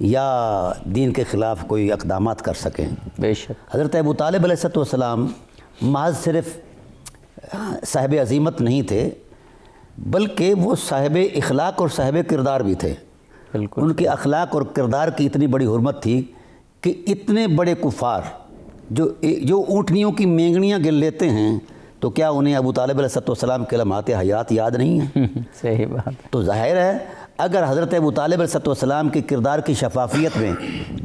یا دین کے خلاف کوئی اقدامات کر سکیں۔ بے شک۔ حضرت ابو طالب علیہ السلام محض صرف صاحب عظیمت نہیں تھے، بلکہ وہ صاحب اخلاق اور صاحب کردار بھی تھے۔ بالکل۔ ان کے اخلاق اور کردار کی اتنی بڑی حرمت تھی کہ اتنے بڑے کفار جو اونٹنیوں کی مینگنیاں گن لیتے ہیں، تو کیا انہیں ابو طالب علیہ السلام کے لمحات حیات یاد نہیں ہیں؟ صحیح بات۔ تو ظاہر ہے اگر حضرت ابو طالب علیہ السلام کی کردار کی شفافیت میں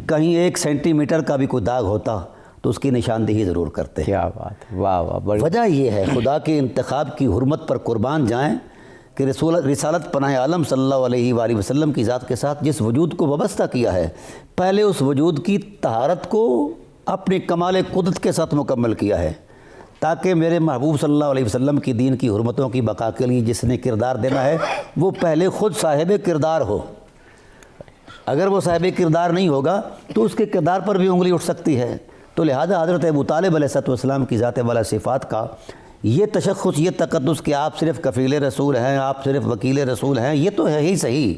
کہیں 1 سینٹی میٹر کا بھی کوئی داغ ہوتا تو اس کی نشاندہی ضرور کرتے۔ کیا بات ہے، واہ واہ، بڑی وجہ یہ ہے خدا کے انتخاب کی حرمت پر قربان جائیں کہ رسالت پناہ عالم صلی اللہ علیہ وآلہ وسلم کی ذات کے ساتھ جس وجود کو وابستہ کیا ہے، پہلے اس وجود کی طہارت کو اپنے کمال قدرت کے ساتھ مکمل کیا ہے، تاکہ میرے محبوب صلی اللہ علیہ وسلم کی دین کی حرمتوں کی بقا کے لیے جس نے کردار دینا ہے وہ پہلے خود صاحب کردار ہو۔ اگر وہ صاحب کردار نہیں ہوگا تو اس کے کردار پر بھی انگلی اٹھ سکتی ہے۔ تو لہذا حضرت ابو طالب علیہ السلام کی ذات والا صفات کا یہ تشخص، یہ تقدس کہ آپ صرف کفیل رسول ہیں، آپ صرف وکیل رسول ہیں، یہ تو ہے ہی صحیح،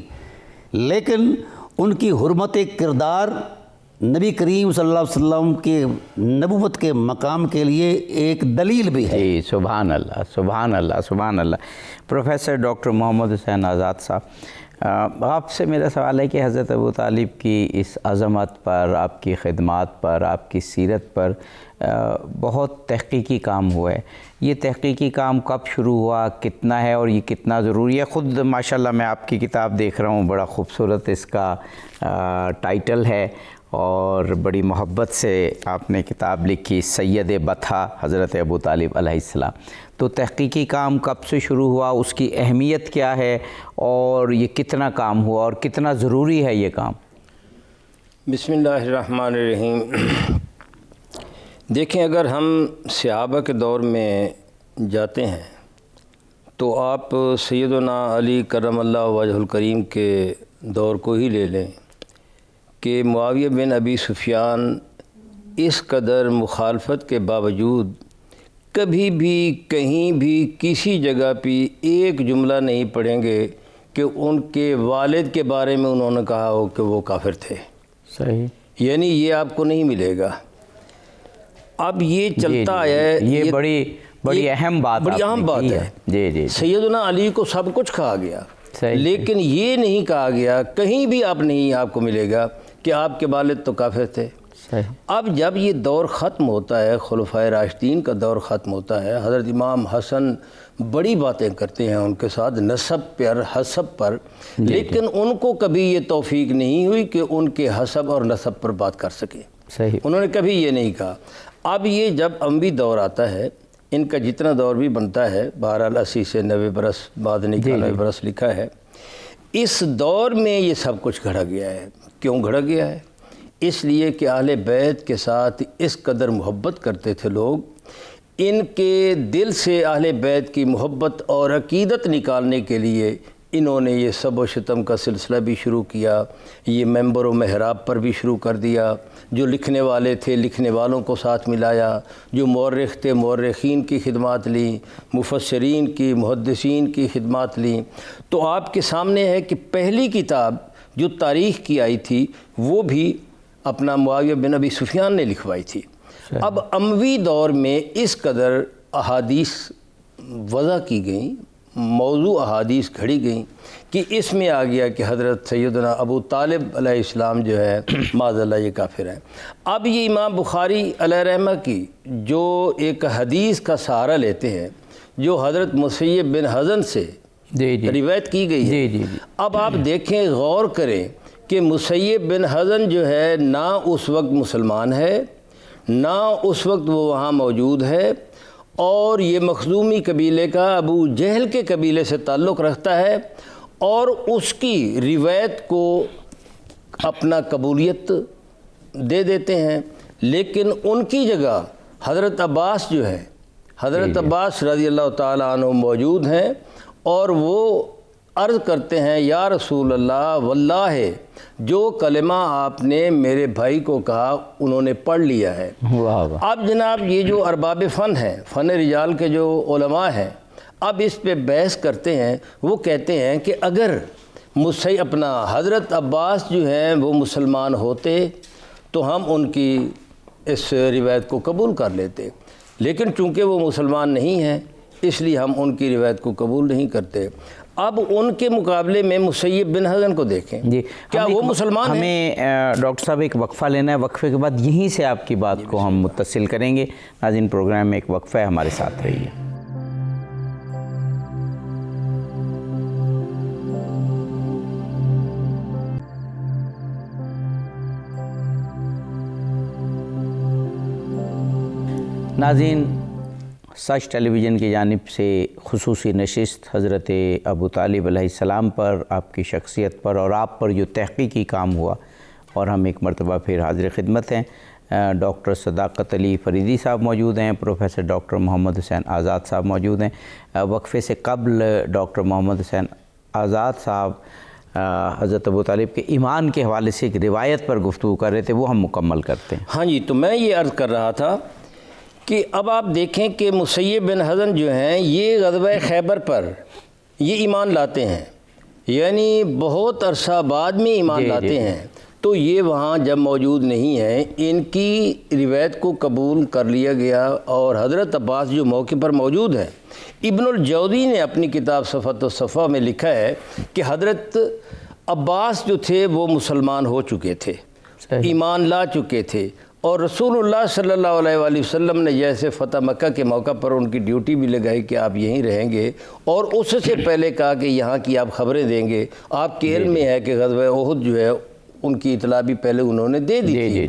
لیکن ان کی حرمت کردار نبی کریم صلی اللہ علیہ وسلم کے نبوت کے مقام کے لیے ایک دلیل بھی ہے۔ جی، سبحان اللہ، سبحان اللہ، سبحان اللہ۔ پروفیسر ڈاکٹر محمد حسین آزاد صاحب، آپ سے میرا سوال ہے کہ حضرت ابو طالب کی اس عظمت پر، آپ کی خدمات پر، آپ کی سیرت پر بہت تحقیقی کام ہوا ہے۔ یہ تحقیقی کام کب شروع ہوا، کتنا ہے اور یہ کتنا ضروری ہے؟ خود ماشاءاللہ میں آپ کی کتاب دیکھ رہا ہوں، بڑا خوبصورت اس کا ٹائٹل ہے اور بڑی محبت سے آپ نے کتاب لکھی، سید بطحہ حضرت ابو طالب علیہ السلام۔ تو تحقیقی کام کب سے شروع ہوا، اس کی اہمیت کیا ہے اور یہ کتنا کام ہوا اور کتنا ضروری ہے یہ کام؟ بسم اللہ الرحمن الرحیم۔ دیکھیں، اگر ہم صحابہ کے دور میں جاتے ہیں تو آپ سیدنا علی کرم اللہ وجہ الکریم کے دور کو ہی لے لیں کہ معاویہ بن ابی سفیان اس قدر مخالفت کے باوجود کبھی بھی کہیں بھی کسی جگہ پہ ایک جملہ نہیں پڑھیں گے کہ ان کے والد کے بارے میں انہوں نے کہا ہو کہ وہ کافر تھے۔ صحیح، یعنی یہ آپ کو نہیں ملے گا۔ اب یہ چلتا ہے، یہ بڑی اہم بات ہے۔ جی جی، سیدنا علی کو سب کچھ کہا گیا، لیکن یہ نہیں کہا گیا، کہیں بھی آپ کو ملے گا کہ آپ کے والد تو کافر تھے۔ اب جب یہ دور ختم ہوتا ہے، خلفائے راشدین کا دور ختم ہوتا ہے، حضرت امام حسن بڑی باتیں کرتے ہیں ان کے ساتھ نسب پر، حسب پر، لیکن ان کو کبھی یہ توفیق نہیں ہوئی کہ ان کے حسب اور نسب پر بات کر سکیں۔ انہوں نے کبھی یہ نہیں کہا۔ اب یہ جب اموی دور آتا ہے، ان کا جتنا دور بھی بنتا ہے، بہرحال 80 سے 90 برس بعد 91 برس لکھا ہے، اس دور میں یہ سب کچھ گھڑا گیا ہے۔ کیوں گھڑا گیا ہے؟ اس لیے کہ اہل بیت کے ساتھ اس قدر محبت کرتے تھے لوگ، ان کے دل سے اہل بیت کی محبت اور عقیدت نکالنے کے لیے انہوں نے یہ سب و شتم کا سلسلہ بھی شروع کیا، یہ ممبر و محراب پر بھی شروع کر دیا، جو لکھنے والے تھے لکھنے والوں کو ساتھ ملایا، جو مورخ تھے مورخین کی خدمات لیں، مفسرین کی، محدثین کی خدمات لیں۔ تو آپ کے سامنے ہے کہ پہلی کتاب جو تاریخ کی آئی تھی وہ بھی اپنا معاویہ بن ابی سفیان نے لکھوائی تھی۔ اب اموی دور میں اس قدر احادیث وضع کی گئیں، موضوع احادیث گھڑی گئیں کہ اس میں آ گیا کہ حضرت سیدنا ابو طالب علیہ السلام جو ہے معاذ اللہ یہ کافر ہیں۔ اب یہ امام بخاری علیہ رحمہ کی جو ایک حدیث کا سہارا لیتے ہیں جو حضرت مسیب بن حزن سے روایت کی گئی ہے، اب آپ دیکھیں، غور کریں کہ مسیب بن حزن جو ہے نہ اس وقت مسلمان ہے، نہ اس وقت وہ وہاں موجود ہے، اور یہ مخزومی قبیلے کا ابو جہل کے قبیلے سے تعلق رکھتا ہے، اور اس کی روایت کو اپنا قبولیت دے دیتے ہیں۔ لیکن ان کی جگہ حضرت عباس جو ہے، حضرت عباس رضی اللہ تعالیٰ عنہ موجود ہیں، اور وہ عرض کرتے ہیں، یا رسول اللہ، واللہ جو کلمہ آپ نے میرے بھائی کو کہا انہوں نے پڑھ لیا ہے۔ اب جناب یہ جو ارباب فن ہیں، فن رجال کے جو علماء ہیں، اب اس پہ بحث کرتے ہیں، وہ کہتے ہیں کہ اگر اپنا حضرت عباس جو ہیں وہ مسلمان ہوتے تو ہم ان کی اس روایت کو قبول کر لیتے، لیکن چونکہ وہ مسلمان نہیں ہیں اس لیے ہم ان کی روایت کو قبول نہیں کرتے۔ اب ان کے مقابلے میں مسیب بن حزن کو دیکھیں، جی کیا وہ مسلمان ہیں؟ ہمیں ڈاکٹر صاحب ایک وقفہ لینا ہے، وقفے کے بعد یہیں سے آپ کی بات کو ہم متصل کریں گے۔ ناظرین پروگرام میں ایک وقفہ ہے، ہمارے ساتھ رہیے۔ ناظرین، سچ ٹیلی ویژن کی جانب سے خصوصی نشست حضرت ابو طالب علیہ السلام پر، آپ کی شخصیت پر اور آپ پر جو تحقیقی کام ہوا، اور ہم ایک مرتبہ پھر حاضر خدمت ہیں۔ ڈاکٹر صداقت علی فریدی صاحب موجود ہیں، پروفیسر ڈاکٹر محمد حسین آزاد صاحب موجود ہیں۔ وقفے سے قبل ڈاکٹر محمد حسین آزاد صاحب حضرت ابو طالب کے ایمان کے حوالے سے ایک روایت پر گفتگو کر رہے تھے، وہ ہم مکمل کرتے ہیں۔ ہاں جی، تو میں یہ عرض کر رہا تھا کہ اب آپ دیکھیں کہ مسیب بن حزن جو ہیں یہ غزوہ خیبر پر یہ ایمان لاتے ہیں، یعنی بہت عرصہ بعد میں ایمان لاتے ہیں، تو یہ وہاں جب موجود نہیں ہیں ان کی روایت کو قبول کر لیا گیا، اور حضرت عباس جو موقع پر موجود ہیں، ابن الجوزی نے اپنی کتاب صفۃ الصفا میں لکھا ہے کہ حضرت عباس جو تھے وہ مسلمان ہو چکے تھے، ایمان لا چکے تھے، اور رسول اللہ صلی اللہ علیہ وآلہ وسلم نے جیسے فتح مکہ کے موقع پر ان کی ڈیوٹی بھی لگائی کہ آپ یہیں رہیں گے، اور اس سے پہلے کہا کہ یہاں کی آپ خبریں دیں گے۔ آپ کے علم میں ہے کہ غزوہ احد جو ہے ان کی اطلاع بھی پہلے انہوں نے دے دی تھی۔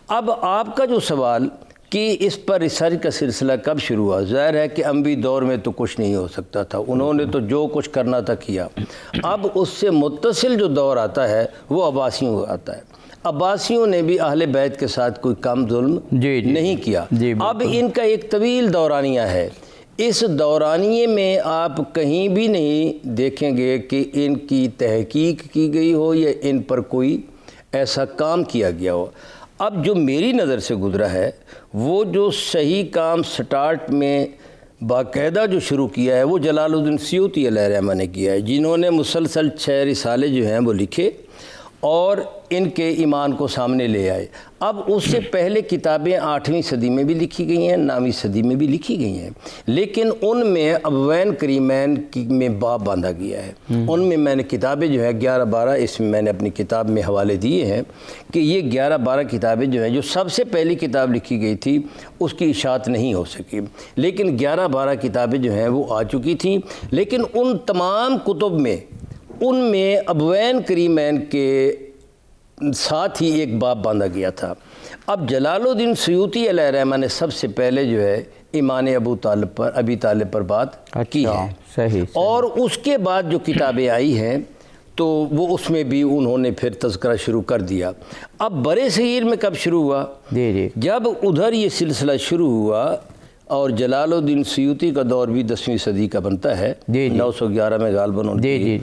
اب آپ کا جو سوال کہ اس پر ریسرچ کا سلسلہ کب شروع ہوا، ظاہر ہے کہ اموی دور میں تو کچھ نہیں ہو سکتا تھا، انہوں نے تو جو کچھ کرنا تھا کیا۔ اب اس سے متصل جو دور آتا ہے وہ عباسیوں کا آتا ہے۔ عباسیوں نے بھی اہل بیت کے ساتھ کوئی کم ظلم نہیں کیا۔ اب ان کا ایک طویل دورانیہ ہے، اس دورانیے میں آپ کہیں بھی نہیں دیکھیں گے کہ ان کی تحقیق کی گئی ہو یا ان پر کوئی ایسا کام کیا گیا ہو۔ اب جو میری نظر سے گزرا ہے وہ جو صحیح کام سٹارٹ میں باقاعدہ جو شروع کیا ہے وہ جلال الدین سیوطی علیہ رحمہ نے کیا ہے، جنہوں نے مسلسل 6 رسالے جو ہیں وہ لکھے اور ان کے ایمان کو سامنے لے آئے۔ اب اس سے پہلے کتابیں 8ویں صدی میں بھی لکھی گئی ہیں، 9ویں صدی میں بھی لکھی گئی ہیں، لیکن ان میں ابوین کریمین میں باب باندھا گیا ہے۔ ان میں میں نے کتابیں جو ہیں 11-12 اس میں نے اپنی کتاب میں حوالے دیے ہیں کہ یہ 11-12 کتابیں جو ہیں جو سب سے پہلی کتاب لکھی گئی تھی اس کی اشاعت نہیں ہو سکی، لیکن 11-12 کتابیں جو ہیں وہ آ چکی تھیں، لیکن ان تمام کتب میں ان میں ابوین کریمین کے ساتھ ہی ایک باب باندھا گیا تھا۔ اب جلال الدین سیوطی علیہ رحمہ نے سب سے پہلے جو ہے ایمان ابی طالب پر بات کی ہے، صحیح، اور اس کے بعد جو کتابیں آئی ہیں تو وہ اس میں بھی انہوں نے پھر تذکرہ شروع کر دیا۔ اب برے صغیر میں کب شروع ہوا؟ جب ادھر یہ سلسلہ شروع ہوا، اور جلال الدین سیوطی کا دور بھی 10ویں صدی کا بنتا ہے، 911 میں غالباً ان کی۔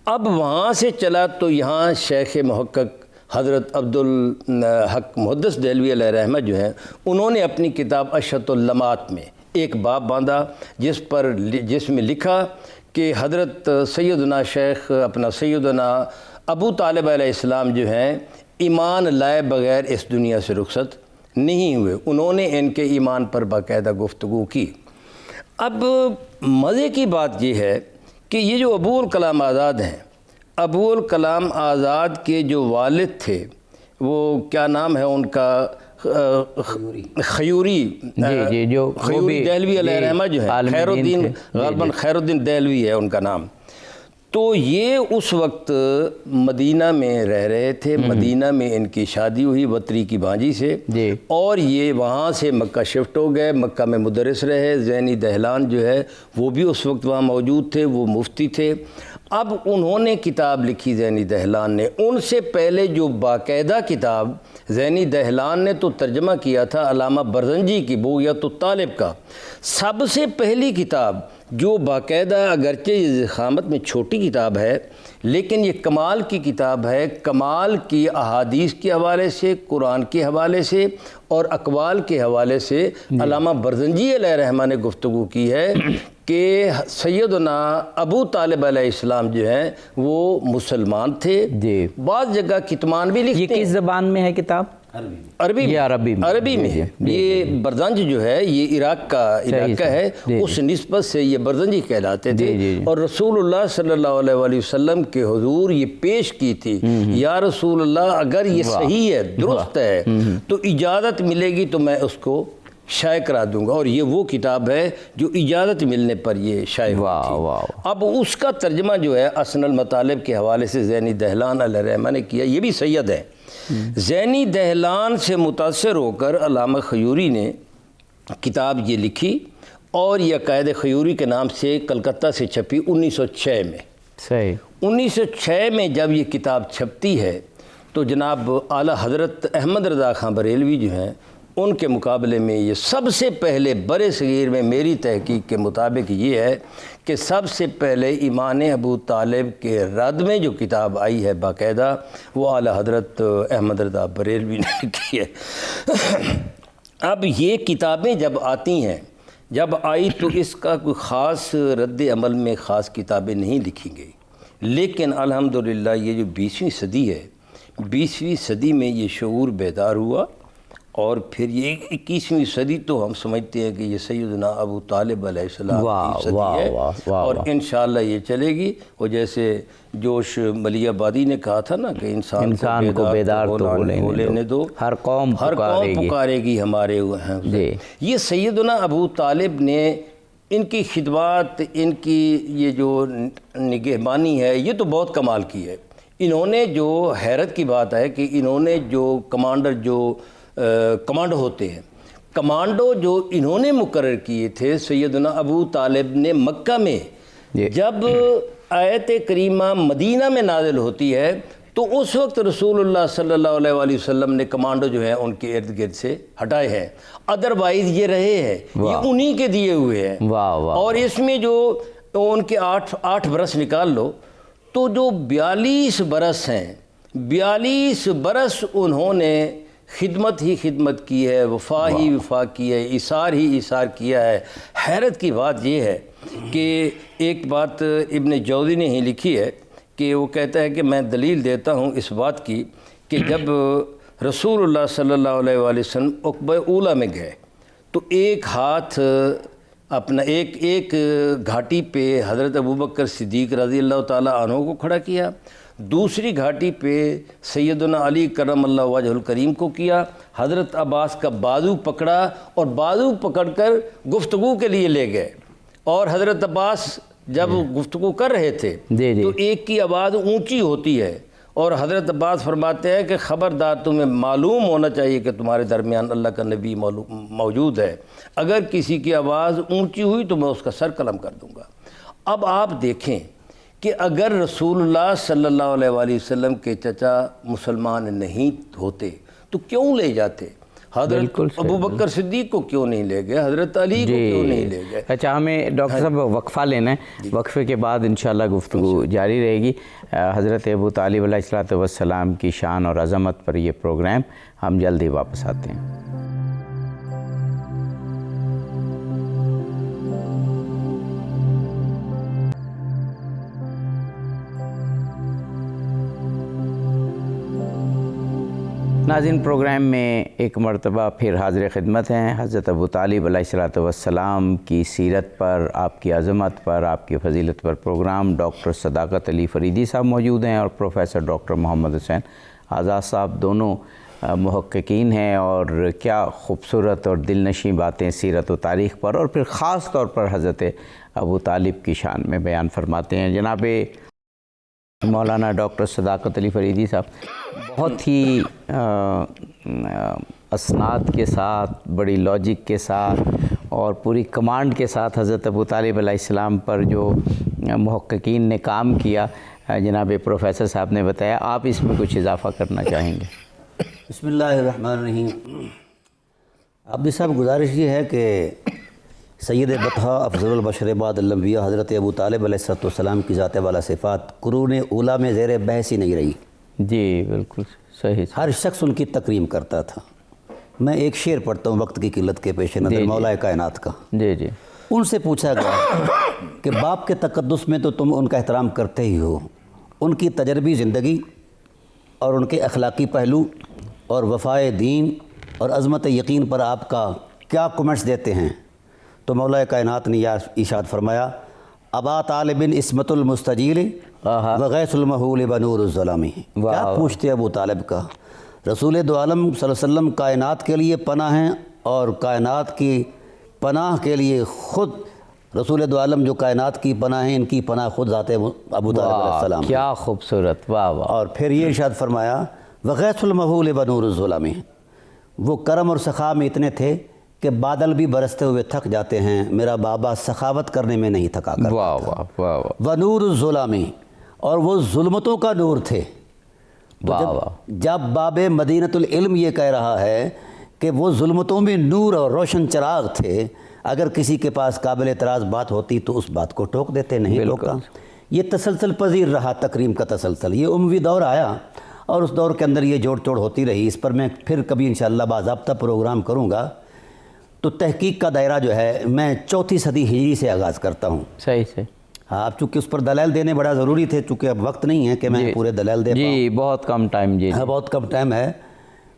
اب وہاں سے چلا تو یہاں شیخ محقق حضرت عبدالحق محدث دہلوی علیہ رحمہ جو ہیں انہوں نے اپنی کتاب اشہۃ اللمعات میں ایک باب باندھا جس میں لکھا کہ حضرت سیدنا شیخ سیدنا ابو طالب علیہ السلام جو ہیں ایمان لائے بغیر اس دنیا سے رخصت نہیں ہوئے، انہوں نے ان کے ایمان پر باقاعدہ گفتگو کی۔ اب مزے کی بات یہ ہے کہ یہ جو ابو الکلام آزاد ہیں، ابو الکلام آزاد کے جو والد تھے وہ کیا نام ہے ان کا، خیوری دہلوی علیہ رحمہ جو ہے، خیر الدین غالباً خیر الدین دہلوی ہے ان کا نام۔ تو یہ اس وقت مدینہ میں رہ رہے تھے، مدینہ میں ان کی شادی ہوئی بطری کی بھانجی سے، اور یہ وہاں سے مکہ شفٹ ہو گئے، مکہ میں مدرس رہے۔ زینی دہلان جو ہے وہ بھی اس وقت وہاں موجود تھے، وہ مفتی تھے۔ اب انہوں نے کتاب لکھی زینی دہلان نے، ان سے پہلے جو باقاعدہ کتاب زینی دہلان نے تو ترجمہ کیا تھا علامہ برزنجی کی بغیت الطالب کا، سب سے پہلی کتاب جو باقاعدہ اگرچہ یہ ضخامت میں چھوٹی کتاب ہے لیکن یہ کمال کی کتاب ہے، کمال کی احادیث کے حوالے سے، قرآن کے حوالے سے اور اقوال کے حوالے سے علامہ برزنجی علیہ رحمہ نے گفتگو کی ہے کہ سیدنا ابو طالب علیہ السلام جو ہیں وہ مسلمان تھے۔ بعض جگہ کتمان بھی لکھتے ہیں۔ یہ کس زبان میں ہے کتاب؟ عربی میں ہے۔ یہ برزنج جو ہے یہ عراق کا علاقہ ہے، اس نسبت سے یہ برزنجی کہلاتے تھے، اور رسول اللہ صلی اللہ علیہ وسلم کے حضور یہ پیش کی تھی، یا رسول اللہ اگر یہ صحیح ہے، درست ہے، تو اجازت ملے گی تو میں اس کو شائع کرا دوں گا، اور یہ وہ کتاب ہے جو اجازت ملنے پر یہ شائع ہوئی تھی۔ اب اس کا ترجمہ جو ہے اسن المطالب کے حوالے سے زینی دہلان علیہ رحمہ نے کیا، یہ بھی سید ہے۔ زینی دہلان سے متاثر ہو کر علامہ خیوری نے کتاب یہ لکھی، اور یہ عقائد خیوری کے نام سے کلکتہ سے چھپی 1906 میں۔ 1906 میں جب یہ کتاب چھپتی ہے تو جناب اعلیٰ حضرت احمد رضا خان بریلوی جو ہیں ان کے مقابلے میں یہ سب سے پہلے برِ صغیر میں میری تحقیق کے مطابق یہ ہے کہ سب سے پہلے ایمان ابو طالب کے رد میں جو کتاب آئی ہے باقاعدہ وہ اعلیٰ حضرت احمد رضا بریلوی نے کی ہے۔ اب یہ کتابیں جب آتی ہیں، جب آئی تو اس کا کوئی خاص رد عمل میں خاص کتابیں نہیں لکھی گئی، لیکن الحمدللہ یہ جو 20ویں صدی ہے، 20ویں صدی میں یہ شعور بیدار ہوا، اور پھر یہ 21ویں صدی تو ہم سمجھتے ہیں کہ یہ سیدنا ابو طالب علیہ السلام کی صدی ہے، اور انشاءاللہ یہ چلے گی۔ وہ جیسے جوش ملی آبادی نے کہا تھا نا کہ انسان کو بیدار تو ہو لینے دو، ہر قوم پکارے گی ہمارے ہیں۔ یہ سیدنا ابو طالب نے ان کی خدمات، ان کی یہ جو نگہبانی ہے، یہ تو بہت کمال کی ہے۔ انہوں نے جو حیرت کی بات ہے کہ انہوں نے جو کمانڈو ہوتے ہیں، کمانڈو جو انہوں نے مقرر کیے تھے سیدنا ابو طالب نے مکہ میں، جب آیت کریمہ مدینہ میں نازل ہوتی ہے تو اس وقت رسول اللہ صلی اللہ علیہ وسلم نے کمانڈو جو ہیں ان کے ارد گرد سے ہٹائے ہیں، ادروائز یہ رہے ہیں، یہ انہی کے دیے ہوئے ہیں۔ اور اس میں جو ان کے 8 برس نکال لو تو جو 42 برس ہیں، 42 برس انہوں نے خدمت ہی خدمت کی ہے، وفا ہی وفا کی ہے، ایثار ہی ایثار کیا ہے۔ حیرت کی بات یہ ہے کہ ایک بات ابن جوزی نے ہی لکھی ہے کہ وہ کہتا ہے کہ میں دلیل دیتا ہوں اس بات کی کہ جب رسول اللہ صلی اللہ علیہ وسلم عقبہ اولیٰ میں گئے تو ایک ہاتھ اپنا ایک گھاٹی پہ حضرت ابوبکر صدیق رضی اللہ تعالیٰ عنہ کو کھڑا کیا، دوسری گھاٹی پہ سیدنا علی کرم اللہ وجہ الکریم کو کیا، حضرت عباس کا بازو پکڑا اور بازو پکڑ کر گفتگو کے لیے لے گئے، اور حضرت عباس جب گفتگو کر رہے تھے تو ایک کی آواز اونچی ہوتی ہے، اور حضرت عباس فرماتے ہیں کہ خبردار تمہیں معلوم ہونا چاہیے کہ تمہارے درمیان اللہ کا نبی موجود ہے، اگر کسی کی آواز اونچی ہوئی تو میں اس کا سر قلم کر دوں گا۔ اب آپ دیکھیں کہ اگر رسول اللہ صلی اللہ علیہ وسلم کے چچا مسلمان نہیں ہوتے تو کیوں لے جاتے؟ حضرت ابوبکر صدیق کو کیوں نہیں لے گئے؟ حضرت علی کو کیوں نہیں لے گئے؟ اچھا، ہمیں ڈاکٹر صاحب وقفہ لینا ہے، وقفے کے بعد انشاءاللہ گفتگو جاری رہے گی۔ حضرت ابو طالب علیہ السلام کی شان اور عظمت پر یہ پروگرام، ہم جلدی واپس آتے ہیں۔ ناظرین، پروگرام میں ایک مرتبہ پھر حاضر خدمت ہیں۔ حضرت ابو طالب علیہ السلام کی سیرت پر، آپ کی عظمت پر، آپ کی فضیلت پر پروگرام ڈاکٹر صداقت علی فریدی صاحب موجود ہیں، اور پروفیسر ڈاکٹر محمد حسین آزاد صاحب، دونوں محققین ہیں، اور کیا خوبصورت اور دلنشیں باتیں سیرت و تاریخ پر اور پھر خاص طور پر حضرت ابو طالب کی شان میں بیان فرماتے ہیں۔ جناب مولانا ڈاکٹر صداقت علی فریدی صاحب بہت ہی اسناد کے ساتھ، بڑی لاجک کے ساتھ اور پوری کمانڈ کے ساتھ حضرت ابو طالب علیہ السلام پر جو محققین نے کام کیا، جناب پروفیسر صاحب نے بتایا، آپ اس میں کچھ اضافہ کرنا چاہیں گے؟ بسم اللہ الرحمن الرحیم۔ عبدی صاحب، گزارش یہ ہے کہ سید بطحہ افضل البشر بعد الانبیاء حضرت ابو طالب علیہ السلام کی ذات والا صفات قرون اولیٰ میں زیر بحث ہی نہیں رہی. جی بالکل صحیح. ہر شخص ان کی تکریم کرتا تھا. میں ایک شعر پڑھتا ہوں وقت کی قلت کے پیش نظر مولا کائنات کا. جی جی. ان سے پوچھا گیا کہ باپ کے تقدس میں تو تم ان کا احترام کرتے ہی ہو، ان کی تجربی زندگی اور ان کے اخلاقی پہلو اور وفائے دین اور عظمت یقین پر آپ کا کیا کمنٹس دیتے ہیں؟ تو مولا کائنات نے ارشاد فرمایا ابا طالب عصمت المستجیل وغیث المحول بنور الظلام. کیا پوچھتے ابو طالب کا؟ رسول دو عالم صلی اللہ علیہ وسلم کائنات کے لیے پناہ ہیں اور کائنات کی پناہ کے لیے خود رسول دو عالم جو کائنات کی پناہ ہیں، ان کی پناہ خود ذات ابو طالب علیہ السلام. کیا خوبصورت. واہ واہ. اور پھر یہ ارشاد فرمایا وغیث المحول بنور الظلام. وہ کرم اور سخا میں اتنے تھے کہ بادل بھی برستے ہوئے تھک جاتے ہیں، میرا بابا سخاوت کرنے میں نہیں تھکا کرتا. واہ واہ واہ واہ. ونور الظلام، اور وہ ظلمتوں کا نور تھے. جب باب مدینۃ العلم یہ کہہ رہا ہے کہ وہ ظلمتوں میں نور اور روشن چراغ تھے، اگر کسی کے پاس قابل اعتراض بات ہوتی تو اس بات کو ٹوک دیتے، نہیں ٹوکا. یہ تسلسل پذیر رہا تکریم کا تسلسل. یہ اموی دور آیا اور اس دور کے اندر یہ جوڑ توڑ ہوتی رہی. اس پر میں پھر کبھی انشاءاللہ باضابطہ پروگرام کروں گا. تو تحقیق کا دائرہ جو ہے میں 4 صدی ہجری سے آغاز کرتا ہوں. صحیح سے. ہاں اب چونکہ اس پر دلائل دینے بڑا ضروری تھے، چونکہ اب وقت نہیں ہے کہ میں پورے دلائل دے پاؤں. جی بہت کم ٹائم. جی ہاں بہت کم ٹائم ہے.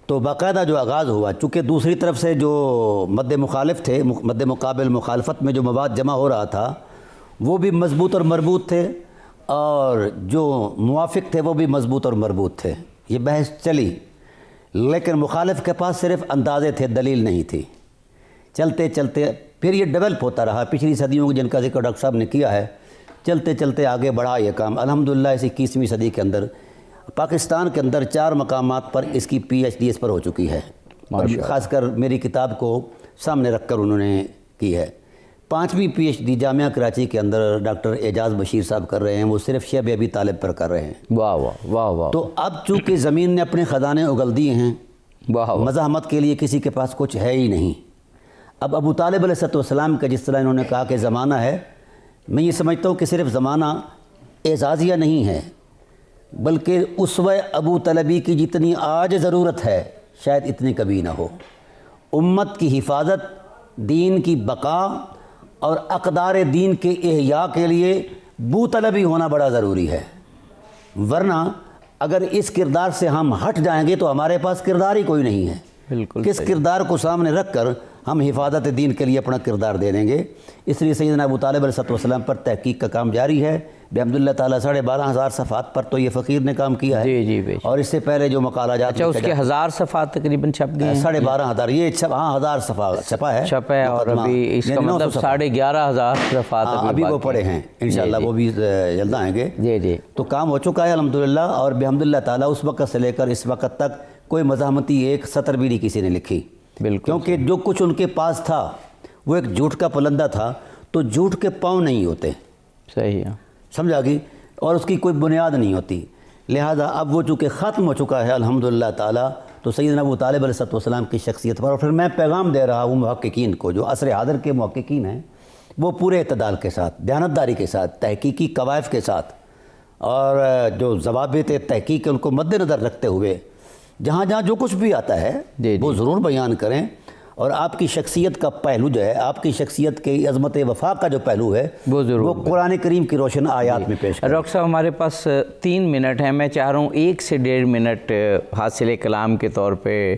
تو باقاعدہ جو آغاز ہوا، چونکہ دوسری طرف سے جو مد مخالف تھے، مد مقابل مخالفت میں جو مواد جمع ہو رہا تھا وہ بھی مضبوط اور مربوط تھے، اور جو موافق تھے وہ بھی مضبوط اور مربوط تھے. یہ بحث چلی، لیکن مخالف کے پاس صرف اندازے تھے، دلیل نہیں تھی. چلتے چلتے پھر یہ ڈیولپ ہوتا رہا. پچھلی صدیوں جن کا ذکر ڈاکٹر صاحب نے کیا ہے، چلتے چلتے آگے بڑھا یہ کام. الحمدللہ اس 21ویں صدی کے اندر پاکستان کے اندر 4 مقامات پر اس کی PhD اس پر ہو چکی ہے، اور خاص کر میری کتاب کو سامنے رکھ کر انہوں نے کی ہے. 5ویں PhD جامعہ کراچی کے اندر ڈاکٹر اعجاز بشیر صاحب کر رہے ہیں، وہ صرف شیخ ابی طالب پر کر رہے ہیں. واہ واہ واہ واہ. تو اب چونکہ زمین نے اپنے خزانے اگل دیے ہیں، مزاحمت کے لیے کسی کے پاس کچھ ہے ہی نہیں. اب ابو طالب علیہ السلام کا جس طرح انہوں نے کہا کہ زمانہ ہے، میں یہ سمجھتا ہوں کہ صرف زمانہ اعزازیہ نہیں ہے، بلکہ اسوہ ابو طالبی کی جتنی آج ضرورت ہے شاید اتنی کبھی نہ ہو. امت کی حفاظت، دین کی بقا اور اقدار دین کے احیاء کے لیے بو طلبی ہونا بڑا ضروری ہے. ورنہ اگر اس کردار سے ہم ہٹ جائیں گے تو ہمارے پاس کردار ہی کوئی نہیں ہے. بالکل. کس کردار کو سامنے رکھ کر ہم حفاظت دین کے لیے اپنا کردار دے دیں گے؟ اس لیے سیدنا ابو طالب علیہ السلام پر تحقیق کا کام جاری ہے. بحمداللہ تعالیٰ 12,500 صفحات پر تو یہ فقیر نے کام کیا ہے. جی جی. اور اس سے پہلے جو مقالہ جات اس کے 1000 صفحات تقریباً چھپ گئے ہیں. 12,500 یہ 1000 صفحات چھپا ہے. اور ابھی اس کا مطلب 11,500 صفحات ابھی وہ پڑے ہیں. انشاءاللہ وہ بھی جلد آئیں گے. جی جی. تو کام ہو چکا ہے الحمدللہ. اور بحمداللہ تعالیٰ اس وقت سے لے کر اس وقت تک کوئی مزاحمتی ایک سطر بھی نہیں کسی نے لکھی. بالکل. کیونکہ جو کچھ ان کے پاس تھا وہ ایک جھوٹ کا پلندہ تھا، تو جھوٹ کے پاؤں نہیں ہوتے. صحیح ہے. سمجھا گی؟ اور اس کی کوئی بنیاد نہیں ہوتی. لہذا اب وہ چونکہ ختم ہو چکا ہے الحمدللہ تعالیٰ، تو سیدنا ابو طالب علیہ السلام کی شخصیت پر. اور پھر میں پیغام دے رہا ہوں محققین کو، جو عصر حاضر کے محققین ہیں، وہ پورے اعتدال کے ساتھ، دیانتداری کے ساتھ، تحقیقی قوائف کے ساتھ، اور جو ضوابط تحقیق ان کو مد نظر رکھتے ہوئے جہاں جہاں جو کچھ بھی آتا ہے وہ ضرور بیان کریں. اور آپ کی شخصیت کا پہلو جو ہے، آپ کی شخصیت کی عظمت وفا کا جو پہلو ہے، وہ قرآن کریم کی روشن آیات میں پیش کریں. ڈاکٹر صاحب ہمارے پاس 3 منٹ ہیں. میں چاہ رہا ہوں 1 سے 1.5 منٹ حاصل کلام کے طور پہ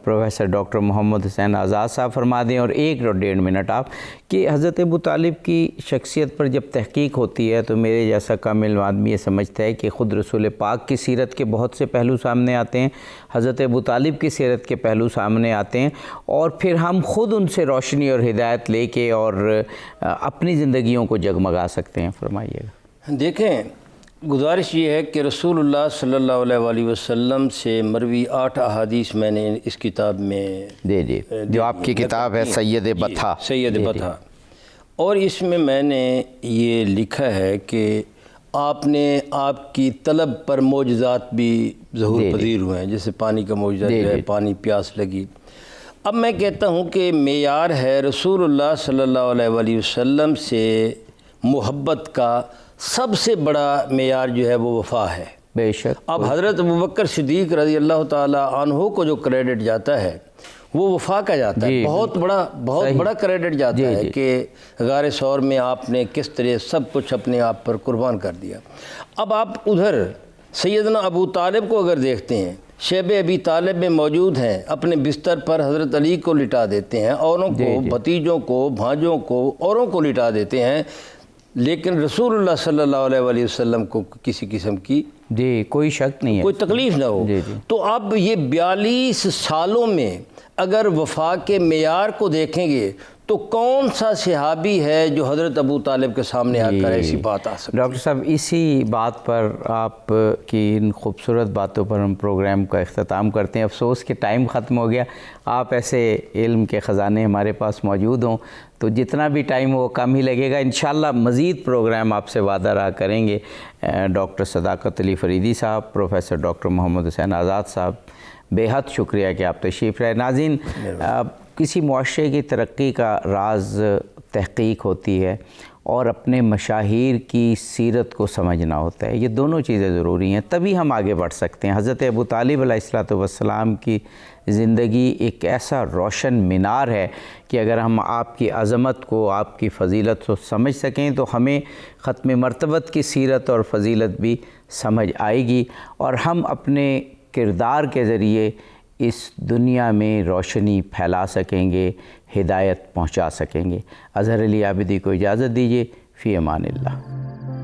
پروفیسر ڈاکٹر محمد حسین آزاد صاحب فرما دیں، اور 1 اور 1.5 منٹ آپ، کہ حضرت ابو طالب کی شخصیت پر جب تحقیق ہوتی ہے تو میرے جیسا کامل آدمی یہ سمجھتا ہے کہ خود رسول پاک کی سیرت کے بہت سے پہلو سامنے آتے ہیں، حضرت ابو طالب کی سیرت کے پہلو سامنے آتے ہیں، اور پھر ہم خود ان سے روشنی اور ہدایت لے کے اور اپنی زندگیوں کو جگمگا سکتے ہیں. فرمائیے گا. دیکھیں، گزارش یہ ہے کہ رسول اللہ صلی اللہ علیہ وآلہ وسلم سے مروی 8 احادیث میں نے اس کتاب میں جی جو آپ کی کتاب ہے سید بطحہ. سید بطحہ. اور اس میں نے یہ لکھا ہے کہ آپ نے آپ کی طلب پر معجزات بھی ظہور پذیر ہوئے ہیں، جیسے پانی کا معجزہ جو ہے، پانی پیاس لگی. اب میں کہتا ہوں کہ معیار ہے رسول اللہ صلی اللہ علیہ وآلہ وسلم سے محبت کا سب سے بڑا معیار جو ہے وہ وفا ہے۔ بے شک۔ اب حضرت ابوبکر صدیق رضی اللہ تعالیٰ عنہ کو جو کریڈٹ جاتا ہے وہ وفا کا جاتا ہے، بہت بڑا کریڈٹ جاتا ہے کہ غار ثور میں آپ نے کس طرح سب کچھ اپنے آپ پر قربان کر دیا۔ اب آپ ادھر سیدنا ابو طالب کو اگر دیکھتے ہیں، شیب ابی طالب میں موجود ہیں، اپنے بستر پر حضرت علی کو لٹا دیتے ہیں، اوروں کو، بھتیجوں کو، بھانجوں کو، اوروں کو لٹا دیتے ہیں، لیکن رسول اللہ صلی اللہ علیہ وآلہ وسلم کو کسی قسم کی کوئی شک نہیں ہے، کوئی تکلیف نہ ہو۔ تو اب یہ 42 سالوں میں اگر وفا کے معیار کو دیکھیں گے تو کون سا صحابی ہے جو حضرت ابو طالب کے سامنے آ کر ایسی بات آ سکتی ہے؟ ڈاکٹر صاحب اسی بات پر آپ کی ان خوبصورت باتوں پر ہم پروگرام کا اختتام کرتے ہیں۔ افسوس کہ ٹائم ختم ہو گیا، آپ ایسے علم کے خزانے ہمارے پاس موجود ہوں تو جتنا بھی ٹائم وہ کم ہی لگے گا۔ انشاءاللہ مزید پروگرام آپ سے وعدہ رہا کریں گے۔ ڈاکٹر صداقت علی فریدی صاحب، پروفیسر ڈاکٹر محمد حسین آزاد صاحب، بے حد شکریہ کہ آپ تشریف لائے۔ ناظرین، کسی معاشرے کی ترقی کا راز تحقیق ہوتی ہے اور اپنے مشاہیر کی سیرت کو سمجھنا ہوتا ہے، یہ دونوں چیزیں ضروری ہیں، تبھی ہم آگے بڑھ سکتے ہیں۔ حضرت ابو طالب علیہ السلام کی زندگی ایک ایسا روشن مینار ہے کہ اگر ہم آپ کی عظمت کو، آپ کی فضیلت کو سمجھ سکیں تو ہمیں ختم مرتبت کی سیرت اور فضیلت بھی سمجھ آئے گی، اور ہم اپنے کردار کے ذریعے اس دنیا میں روشنی پھیلا سکیں گے، ہدایت پہنچا سکیں گے۔ اظہر علی عابدی کو اجازت دیجیے، فی امان اللہ۔